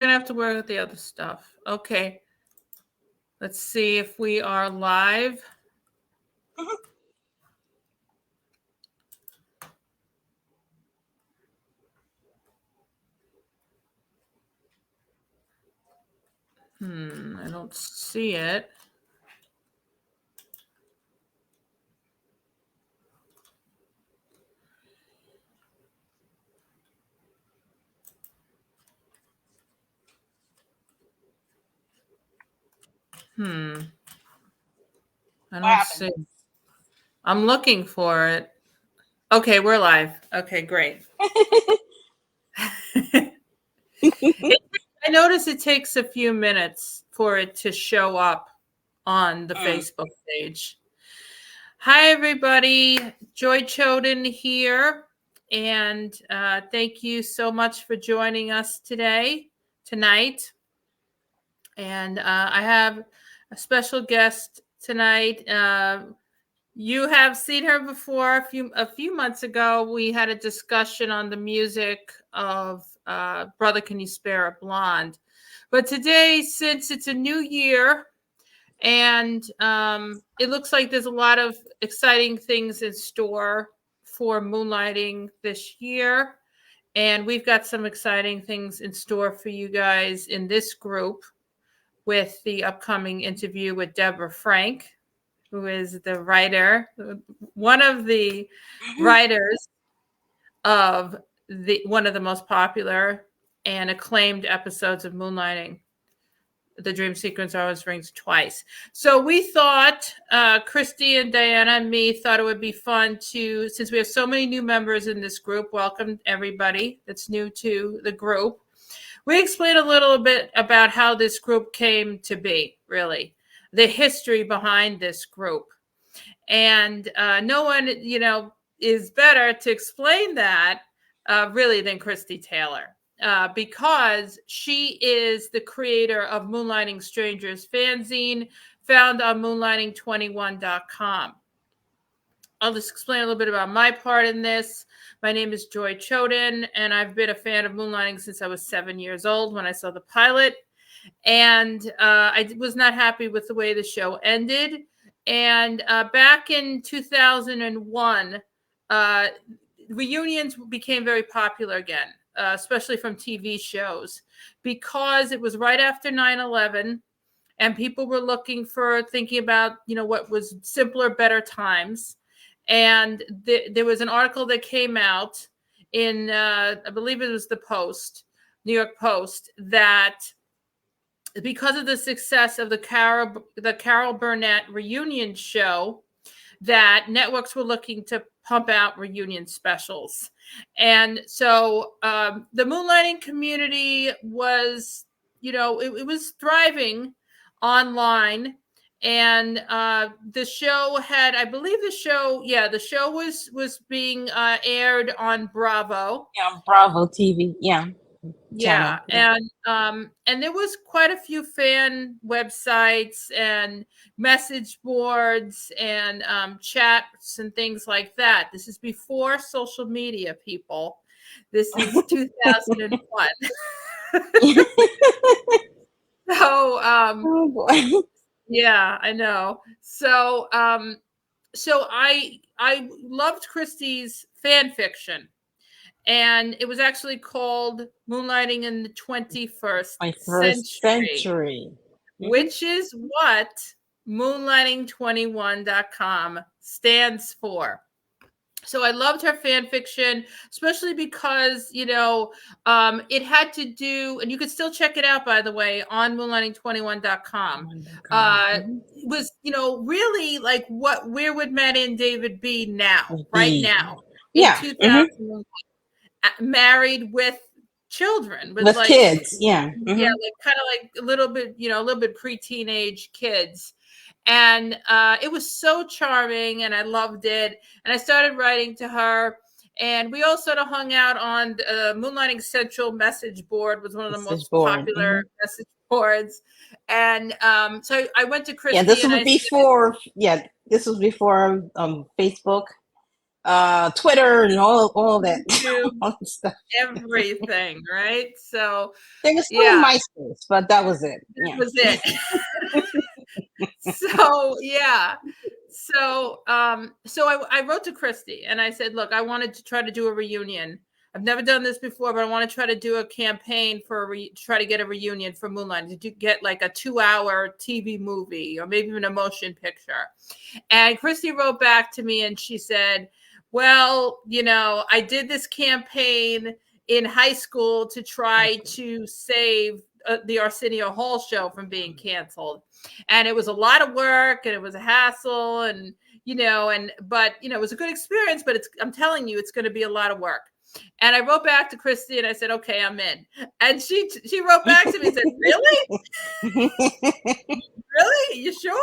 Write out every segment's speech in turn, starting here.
gonna have to work with the other stuff. Okay. Let's see if we are live. I don't see it. I don't see. I'm looking for it. Okay, we're live. Okay, great. I notice it takes a few minutes for it to show up on the Facebook page. Hi, everybody. Joy Choden here. And thank you so much for joining us tonight. And I have a special guest tonight. You have seen her before. A few months ago, we had a discussion on the music of Brother, Can You Spare a Blonde? But today, since it's a new year, and it looks like there's a lot of exciting things in store for Moonlighting this year. And we've got some exciting things in store for you guys in this group with the upcoming interview with Deborah Frank, who is the writer, one of the writers of one of the most popular and acclaimed episodes of Moonlighting. The dream sequence always rings twice. So we thought, Christy and Diana and me thought it would be fun to, since we have so many new members in this group, welcome everybody that's new to the group. We explain a little bit about how this group came to be, really, the history behind this group. And no one, is better to explain that really than Christie Taylor. Because she is the creator of Moonlighting Strangers Fanzine, found on moonlighting21.com. I'll just explain a little bit about my part in this. My name is Joy Choden, and I've been a fan of Moonlighting since I was 7 years old when I saw the pilot. And I was not happy with the way the show ended. And back in 2001, reunions became very popular again. Especially from TV shows, because it was right after 9/11 and people were thinking about, what was simpler, better times. And there was an article that came out in, I believe it was the New York Post, that because of the success of the Carol Burnett reunion show, that networks were looking to pump out reunion specials. And so the Moonlighting community was, it was thriving online. And the show had, I believe the show was being aired on Bravo. Yeah, Bravo TV. Yeah. Yeah, and there was quite a few fan websites and message boards and chats and things like that. This is before social media, people. This is 2001. So, oh boy. Yeah, I know. So, so I loved Christie's fan fiction. And it was actually called Moonlighting in the 21st Century, which is what Moonlighting21.com stands for. So I loved her fan fiction, especially because, it had to do, and you could still check it out, by the way, on Moonlighting21.com. It was, really like where would Matt and David be now, right now, in 2001? Married with children, with kids, like kind of like a little bit pre-teenage kids. And it was so charming, and I loved it. And I started writing to her, and we all sort of hung out on the Moonlighting Central message board, was one of the most popular message boards. And so I went to Christie. This was before Facebook Twitter and all that, YouTube, all that stuff. everything, right? So, There was still yeah, MySpace, but that was it. that Yeah. was it. So, yeah. So I wrote to Christie and I said, look, I wanted to try to do a reunion. I've never done this before, but I want to try to do a campaign for try to get a reunion for Moonlighting, to get like a 2-hour TV movie or maybe even a motion picture. And Christie wrote back to me and she said, well, I did this campaign in high school to try to save the Arsenio Hall show from being canceled. And it was a lot of work and it was a hassle but it was a good experience, but I'm telling you, it's going to be a lot of work. And I wrote back to Christie and I said, okay, I'm in. And she wrote back to me and said, really? Really? You sure?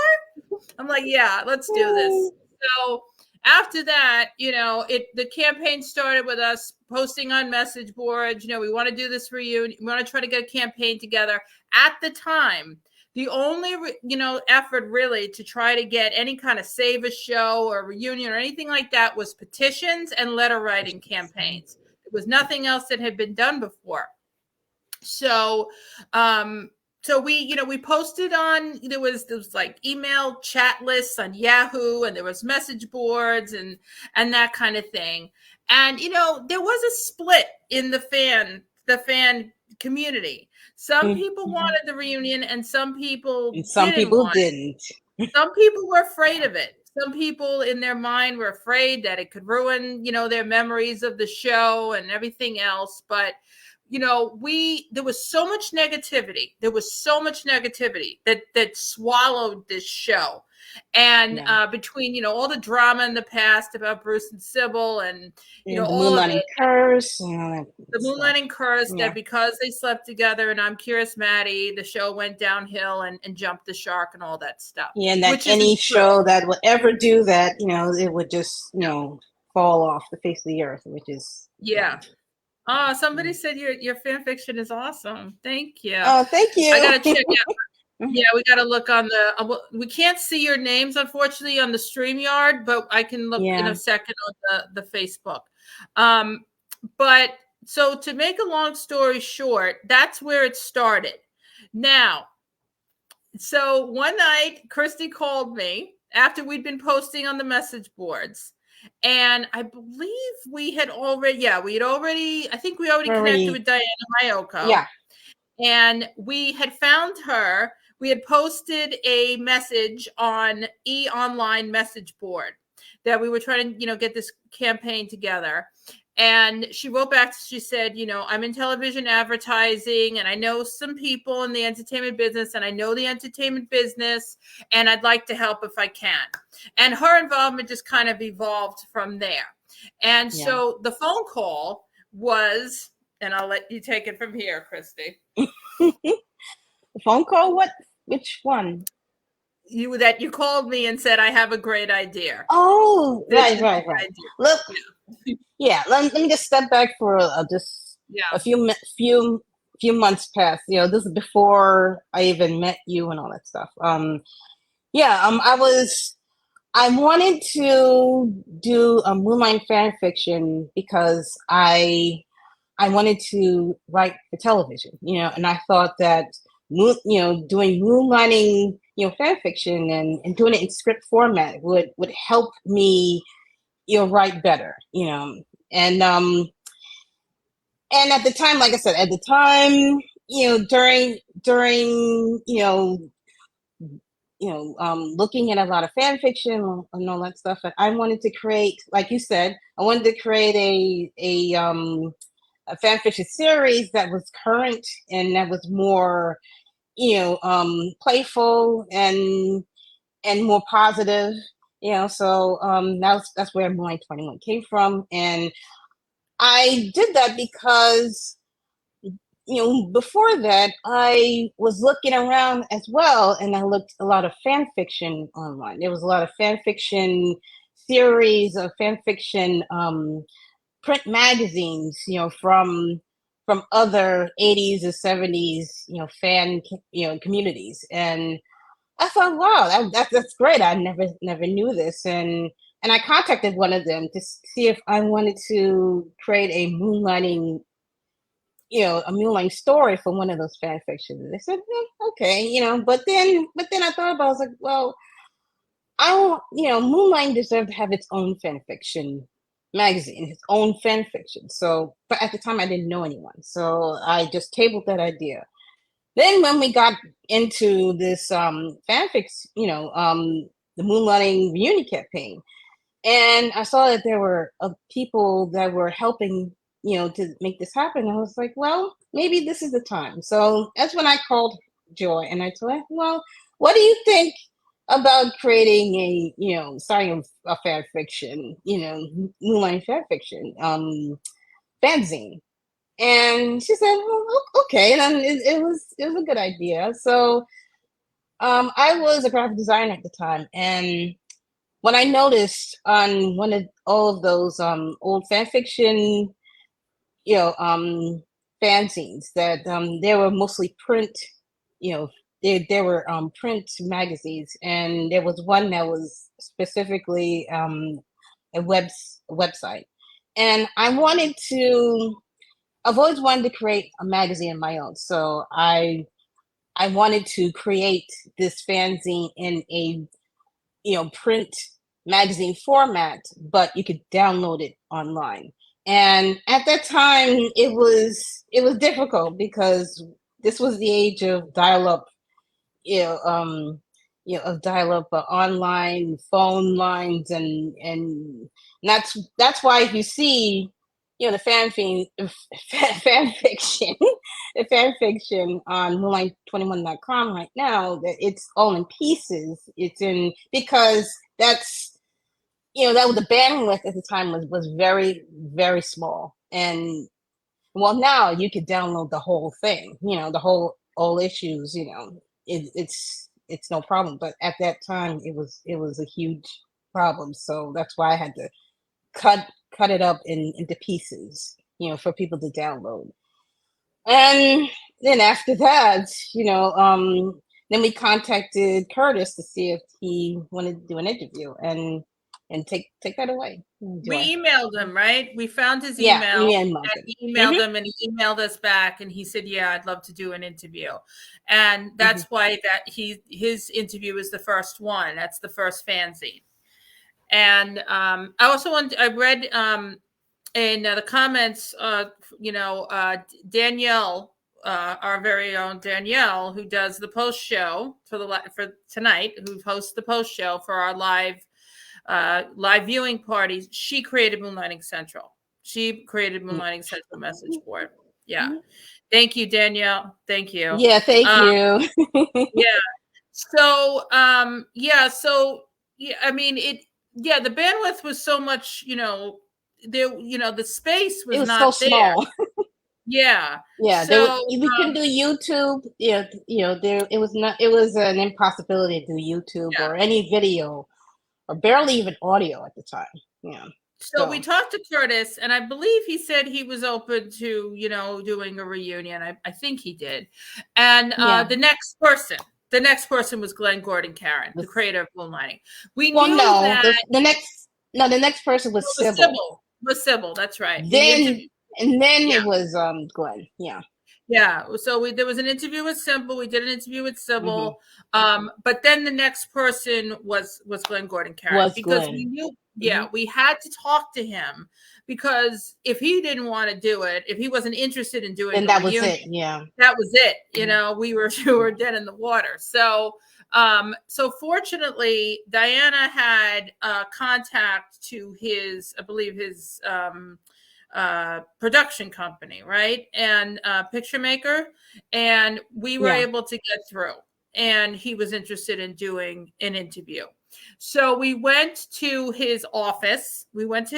I'm like, yeah, let's do this. So after that, the campaign started with us posting on message boards. We want to do this reunion. We want to try to get a campaign together. At the time, the only, effort really to try to get any kind of save a show or reunion or anything like that was petitions and letter writing campaigns. There was nothing else that had been done before. So, we posted on, there was like email chat lists on Yahoo, and there was message boards and that kind of thing. And, there was a split in the fan community. Some people wanted the reunion and some people didn't. Some people were afraid of it. Some people in their mind were afraid that it could ruin, their memories of the show and everything else. But there was so much negativity. There was so much negativity that swallowed this show. And between, all the drama in the past about Bruce and Sybil and, the all Moonlighting curse. The Moonlighting curse, that because they slept together and I'm Curious Maddie, the show went downhill and jumped the shark and all that stuff. Yeah, and that any show that would ever do that, it would just, fall off the face of the earth, which is... Yeah. Oh, somebody said your fan fiction is awesome. Thank you. Oh, thank you. I gotta check out. Yeah, we gotta look on we can't see your names unfortunately on the StreamYard, but I can look in a second on the Facebook. But so to make a long story short, that's where it started. Now, so one night Christie called me after we'd been posting on the message boards. And I believe we had already connected with Diana Mayoko. Yeah. And we had found her. We had posted a message on online message board that we were trying to, get this campaign together. And she wrote back, she said, I'm in television advertising and I know some people in the entertainment business and and I'd like to help if I can. And her involvement just kind of evolved from there. And so the phone call was, and I'll let you take it from here, Christie. The phone call? Which one? You called me and said, I have a great idea. Oh, right. Look, let me just step back for just a few months past. This is before I even met you and all that stuff. I wanted to do a Moonlighting fan fiction because I wanted to write for television, and I thought that doing Moonlighting fan fiction and doing it in script format would help me write better, and at the time, like I said, during looking at a lot of fan fiction and all that stuff, and I wanted to create, like you said, I wanted to create a fan fiction series that was current and that was more playful and more positive, so that's where Moonlight 21 came from. And I did that because before that I was looking around as well, and I looked a lot of fan fiction online. There was a lot of fan fiction series of fan fiction print magazines, from other 80s and 70s, fan, communities. And I thought, wow, that's great. I never knew this. And and I contacted one of them to see if I wanted to create a moonlighting, a moonlighting story for one of those fan fictions. And they said, okay, but then I thought about it, I was like, well, I don't, Moonlighting deserved to have its own fan fiction magazine, its own fan fiction. So, but at the time I didn't know anyone. So I just tabled that idea. Then when we got into this fanfics, the Moonlighting Reunion Campaign, and I saw that there were people that were helping, to make this happen. I was like, well, maybe this is the time. So that's when I called Joy and I told her, well, what do you think about creating starting a fan fiction, Moonlighting fan fiction fanzine? And she said, "Oh, okay." And it was a good idea. So I was a graphic designer at the time, and when I noticed on one of all of those old fan fiction, fanzines that they were mostly print, there were print magazines, and there was one that was specifically a website, and I've always wanted to create a magazine of my own, so I wanted to create this fanzine in a print magazine format, but you could download it online. And at that time, it was difficult because this was the age of dial-up, of dial-up online phone lines, and that's why if you see, the fan fiction, the fan fiction on Moonlight21.com right now, that it's all in pieces. It's in because that's that was the bandwidth at the time was very, very small. And well, now you could download the whole thing, the whole all issues, it's no problem. But at that time, it was a huge problem. So that's why I had to cut it up into pieces, for people to download. And then after that, then we contacted Curtis to see if he wanted to do an interview and take that away. We emailed him, right? We found his Yeah, email. we emailed him, and he emailed us back, and he said, "Yeah, I'd love to do an interview." And that's why his interview is the first one. That's the first fanzine. And I read in the comments, Danielle, our very own Danielle, who does the post show for tonight, who hosts the post show for our live viewing parties. She created Moonlighting Central. She created Moonlighting Central message board. Yeah. Thank you, Danielle. Thank you. Yeah, thank you. Yeah. So, I mean, the bandwidth was so much, the space was not so there. small. Yeah. Yeah. So we couldn't do YouTube. Yeah. It was an impossibility to do YouTube or any video or barely even audio at the time. Yeah. So we talked to Curtis, and I believe he said he was open to, doing a reunion. I think he did. And the next person was Glenn Gordon Caron, the creator of Moonlighting. We knew that the next person was Sybil. Was Sybil, that's right. Then it was Glenn. Yeah. Yeah. So there was an interview with Sybil. We did an interview with Sybil. But then the next person was Glenn Gordon Caron, because we knew, we had to talk to him, because if he didn't want to do it, if he wasn't interested in doing it, that was it. Yeah. That was it. We were dead in the water. So fortunately, Diana had contact to his, I believe his production company, right? And picture maker. And we were able to get through, and he was interested in doing an interview. So we went to his office. It was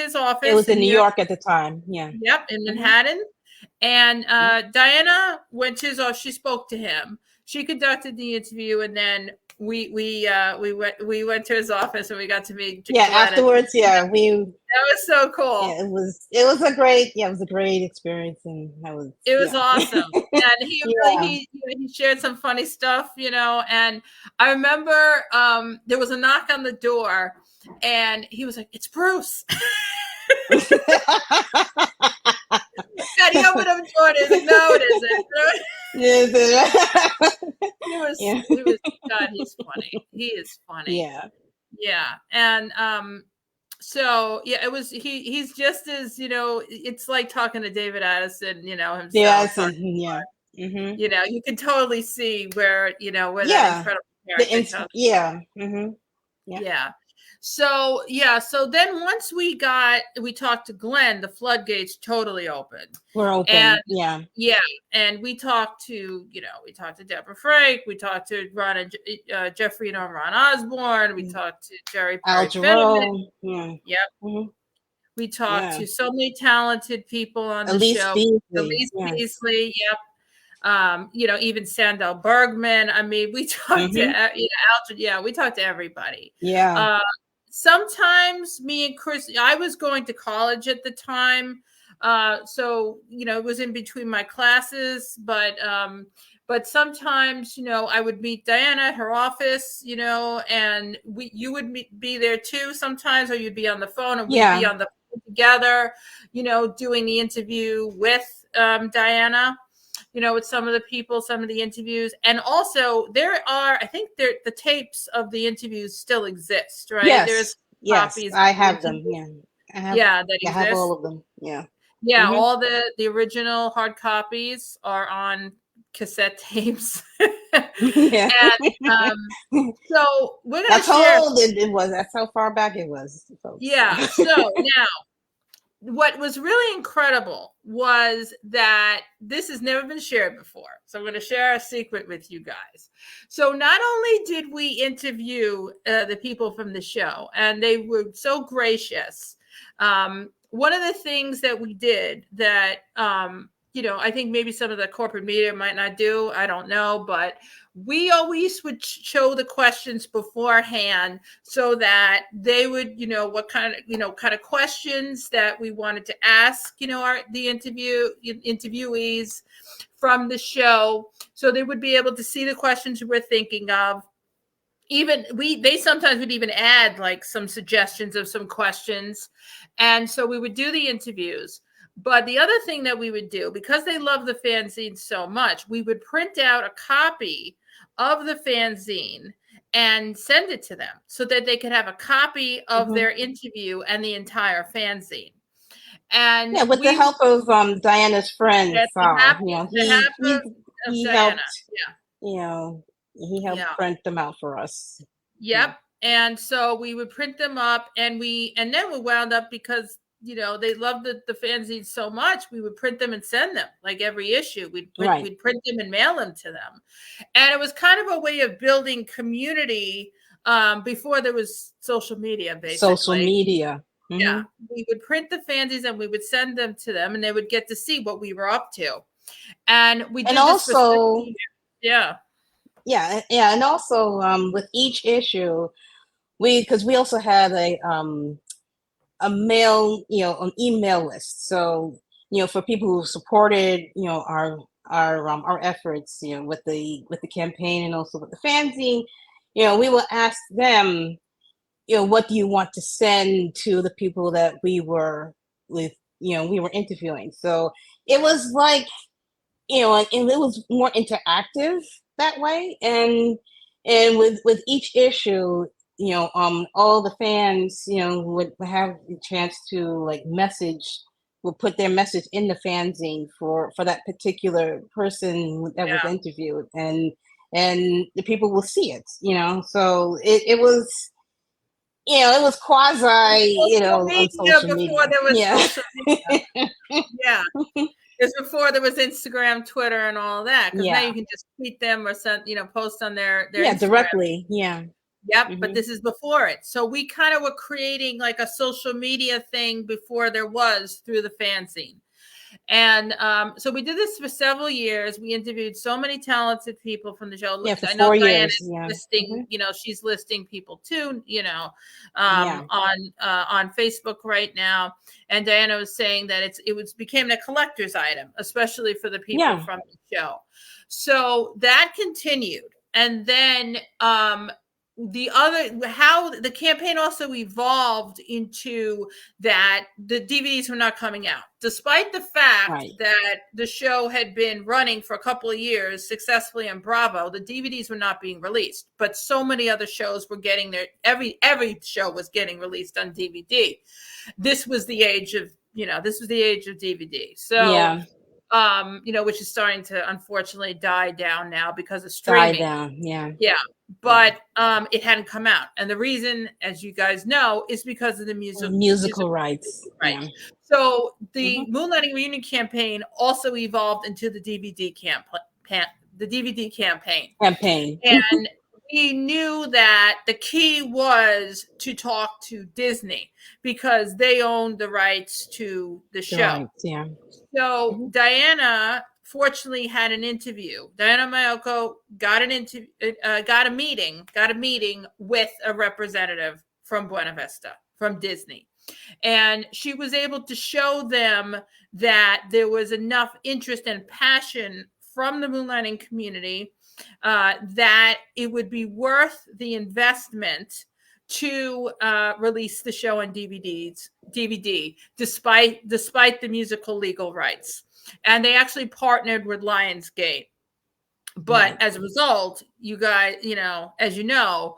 in New York at the time. Yeah. Yep. In Manhattan. And Diana went to his office. She spoke to him. She conducted the interview, and then we went to his office, and we got to meet. Afterwards, that was so cool. Yeah, it was a great experience, and it was awesome. And he shared some funny stuff, and I remember there was a knock on the door, And he was like, "It's Bruce." And he opened up the door and he was like, "No, it isn't." He was, God, he's funny. He is funny. Yeah. Yeah. And so yeah, it was he's just as, it's like talking to David Addison, himself. Yes, yeah. Mm-hmm. You can totally see where that incredible character. Yeah. Mm-hmm. Yeah. So then once we talked to Glenn, the floodgates totally opened. We're open. And yeah. And we talked to Deborah Frank, we talked to Ron and Jeffrey and Ron Osborne, we talked to Jerry Perry Fetterman. Yeah. Yep. Mm-hmm. We talked to so many talented people on the show. Elise Beasley, yep. Even Sandel Bergman. I mean, we talked to Alfred. We talked to everybody. Yeah. Sometimes me and Chris, I was going to college at the time, so it was in between my classes. But sometimes I would meet Diana at her office, and you would be there too sometimes, or you'd be on the phone, and we'd be on the phone together, doing the interview with Diana. With some of the people, some of the interviews. And also I think the tapes of the interviews still exist, right? Yes. There's copies. I have them. Yeah. That exist. I have all of them. Yeah. Yeah. Mm-hmm. All the original hard copies are on cassette tapes. Yeah. And, so we're going to share. That's how old it was. That's how far back it was. Folks. Yeah. So now, what was really incredible was that this has never been shared before. So I'm going to share a secret with you guys. So not only did we interview the people from the show, and they were so gracious. One of the things that we did that, I think maybe some of the corporate media might not do, I don't know, but we always would show the questions beforehand so that they would, what kind of questions that we wanted to ask, the interviewees from the show. So they would be able to see the questions we're thinking of. They sometimes would even add like some suggestions of some questions. And so we would do the interviews. But the other thing that we would do, because they love the fanzine so much, we would print out a copy of the fanzine and send it to them so that they could have a copy of their interview and the entire fanzine. And with the help of Diana's friend, he helped. He helped print them out for us. Yep. And so we would print them up, and then we wound up, because they loved the fanzines so much, we would print them and send them like every issue. We'd print them and mail them to them. And it was kind of a way of building community before there was social media, basically. Social media. Mm-hmm. Yeah. We would print the fanzines and we would send them to them, and they would get to see what we were up to. And we did and also, yeah. And also with each issue, because we also had a mail, an email list. So, for people who supported, our efforts, with the campaign and also with the fanzine, we will ask them, what do you want to send to the people that we were interviewing. So it was like, and it was more interactive that way. And with each issue, all the fans, would have the chance to would put their message in the fanzine for that particular person that was interviewed, and the people will see it, so it was, it was quasi, on social media. Before there was social media. It's before there was Instagram, Twitter, and all that. Because now you can just tweet them or send, post on their Instagram. Directly. Yep, but this is before it. So we kind of were creating like a social media thing before there was, through the fanzine. And so we did this for several years. We interviewed so many talented people from the show. For I know 4 years. Diana's listing, she's listing people too, on Facebook right now. And Diana was saying that it became a collector's item, especially for the people from the show. So that continued. And then how the campaign also evolved into that the DVDs were not coming out, despite the fact that the show had been running for a couple of years successfully on Bravo. The DVDs were not being released, but so many other shows were getting every show was getting released on DVD. This was the age of DVD. So which is starting to unfortunately die down now because of streaming. Yeah. But it hadn't come out. And the reason, as you guys know, is because of the musical rights. Right. Yeah. So the Moonlighting Reunion Campaign also evolved into the DVD campaign. And we knew that the key was to talk to Disney because they owned the rights to the show. So Diana fortunately had an interview. Diana Mayoko got a meeting with a representative from Buena Vista, from Disney. And she was able to show them that there was enough interest and passion from the moonlighting community that it would be worth the investment to release the show on DVD, despite the musical legal rights. And they actually partnered with Lionsgate. But as a result, you guys, as you know,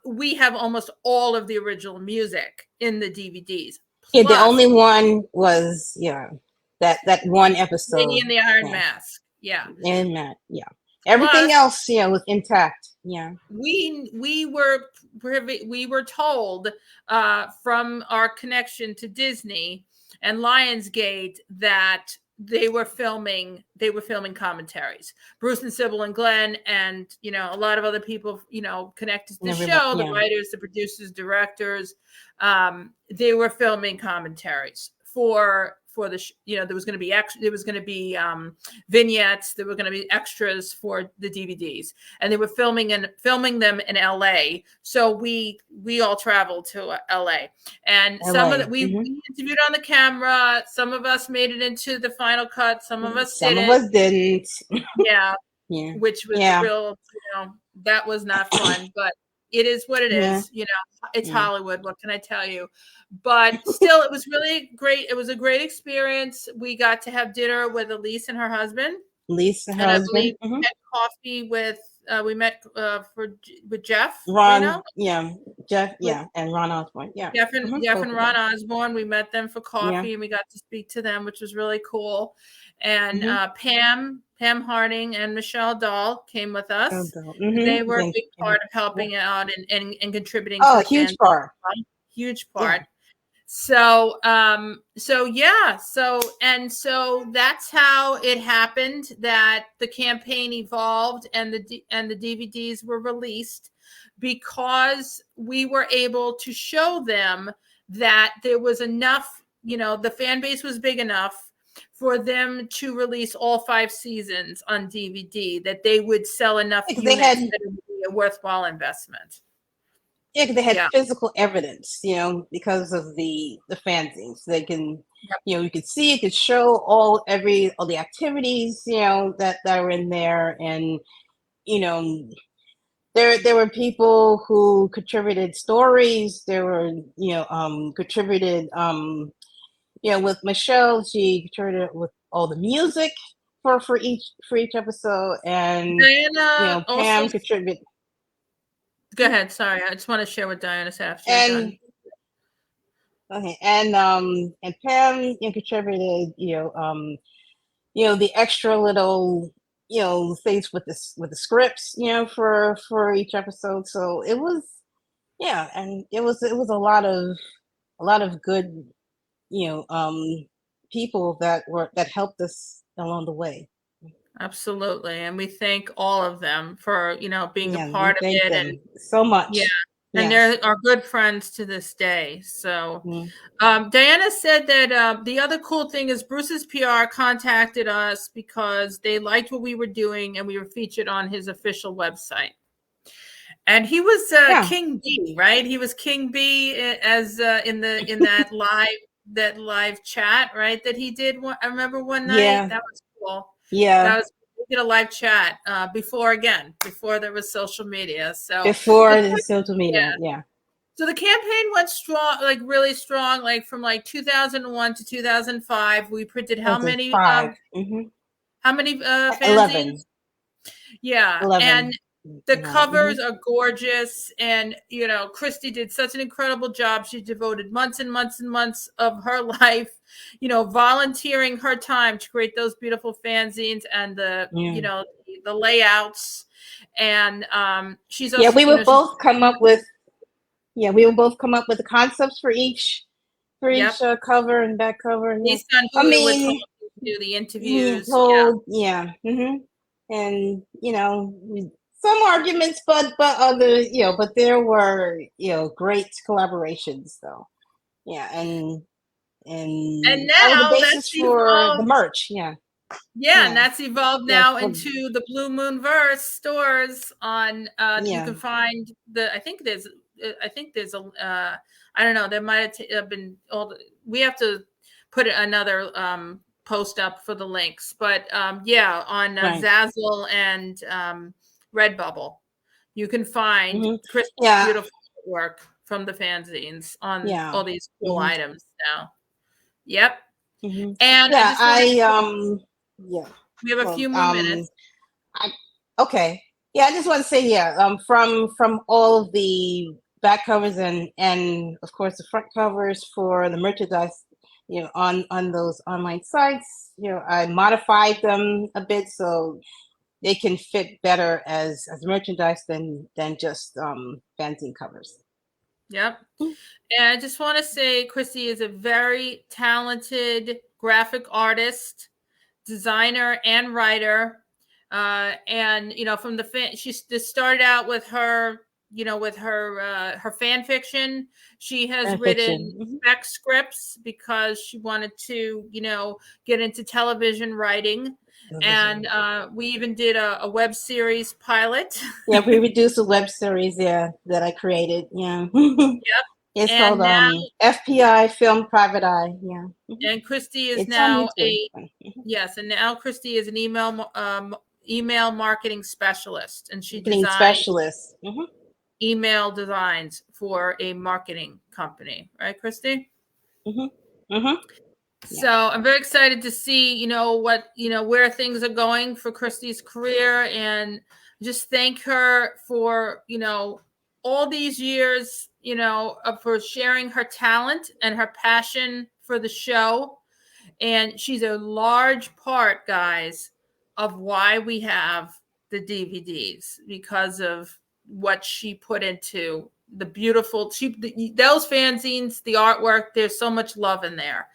we have almost all of the original music in the DVDs. Plus, the only one was that one episode, Lady in the Iron Mask. And Matt, everything else, was intact. We were told from our connection to Disney and Lionsgate that they were filming commentaries. Bruce and Sybil and Glenn and a lot of other people connected to the show, the writers, the producers, directors, they were filming commentaries for the there was going to be vignettes, there were going to be extras for the DVDs, and they were filming them in LA. So we all traveled to LA, and some of we interviewed on the camera. Some of us made it into the final cut. Some of us didn't. Which was real. That was not fun, but it is what it is. It's Hollywood. What can I tell you? But still, it was really great. It was a great experience. We got to have dinner with Elise and her husband. I believe we had coffee with with Jeff. Ron, Jeff, and Ron Osborne. Jeff and Ron Osborne. We met them for coffee, and we got to speak to them, which was really cool. And Pam Harding and Michelle Dahl came with us. They were a big part of helping out and contributing. Oh, huge part. Huge part. So that's how it happened, that the campaign evolved and the DVDs were released, because we were able to show them that there was enough, the fan base was big enough for them to release all 5 seasons on DVD, that they would sell enough units that it would be a worthwhile investment. Yeah, because they had physical evidence, because of the fanzines. They can, you could see, it could show all the activities, that are in there, and there were people who contributed stories. There were contributed with Michelle. She contributed with all the music for each episode, and Diana Pam contributed. Go ahead. Sorry, I just want to share what Diana said after you're done. Okay, and Pam contributed, the extra little, things with the scripts, for each episode. So it was, and it was a lot of good, people that helped us along the way. Absolutely. And we thank all of them for, being a part of it. And so much. Yeah. And they're our good friends to this day. So Diana said that the other cool thing is Bruce's PR contacted us because they liked what we were doing, and we were featured on his official website. And he was King B, right? He was King B as in that live chat, right? That he did. I remember one night. That was cool. Yeah, that was did a live chat before there was social media. So before the social media, yeah. So the campaign went strong, like really strong, like from like 2001 to 2005. We printed how many? How many fanzines? 11. Yeah, 11. and the covers are gorgeous, and you know, Christie did such an incredible job. She devoted months and months and months of her life, you know, volunteering her time to create those beautiful fanzines and the you know, the layouts. And she's also, we would both come up with the concepts for each cover and back cover. Based on who do the interviews. And you know, some arguments, but other, you know, but there were, you know, great collaborations though. Yeah, and now the basis for the merch. And that's evolved now into the Blue Moon Verse stores on you can find I think there's a I don't know, there might have been we have to put another post up for the links, but on Zazzle and Redbubble you can find Christie's beautiful work from the fanzines on all these cool items now. And we have a few more minutes. I just want to say, from all of the back covers and of course the front covers for the merchandise, you know, on those online sites, you know, I modified them a bit so they can fit better as merchandise than just fanzine covers. And I just want to say Christie is a very talented graphic artist, designer, and writer. And you know, from the she just started out with her, you know, with her fan fiction. She has written spec scripts because she wanted to, you know, get into television writing. And we even did a web series pilot. We reduced a web series that I created. It's called FPI, Film Private Eye. And Christie is now and now Christie is an email marketing specialist, and she designs email designs for a marketing company, right, Christie? So I'm very excited to see, you know, where things are going for Christie's career, and just thank her for, you know, all these years, you know, for sharing her talent and her passion for the show. And she's a large part, guys, of why we have the DVDs, because of what she put into the beautiful, those fanzines, the artwork. There's so much love in there,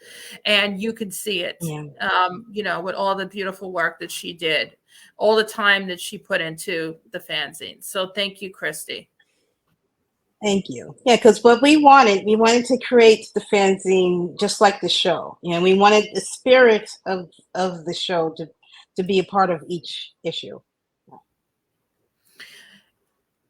and you can see it. You know, with all the beautiful work that she did, all the time that she put into the fanzines. So thank you, Christie. Thank you. Because what we wanted to create the fanzine just like the show. You know, we wanted the spirit of the show to be a part of each issue.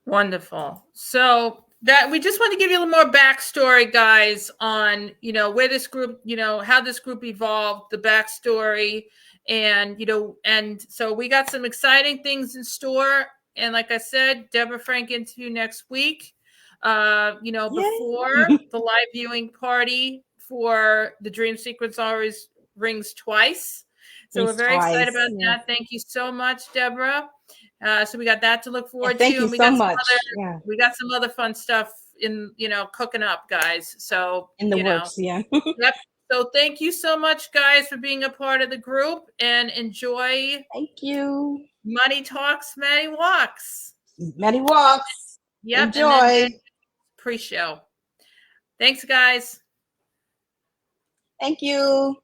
Wonderful. So that we just want to give you a little more backstory, guys, on, you know, where this group, you know, how this group evolved, the backstory, and, you know, and so we got some exciting things in store. And like I said, Deborah Frank interview next week. You know, before the live viewing party for The Dream Sequence Always Rings Twice. So we're very excited about that. Thank you so much, Deborah. So we got that to look forward to. Thank you so much. We got some other fun stuff in, you know, cooking up, guys. So in the works, So thank you so much, guys, for being a part of the group, and enjoy. Thank you. Money Talks, Maddie Walks. Maddie Walks. Enjoy. Pre-show. Thanks, guys. Thank you.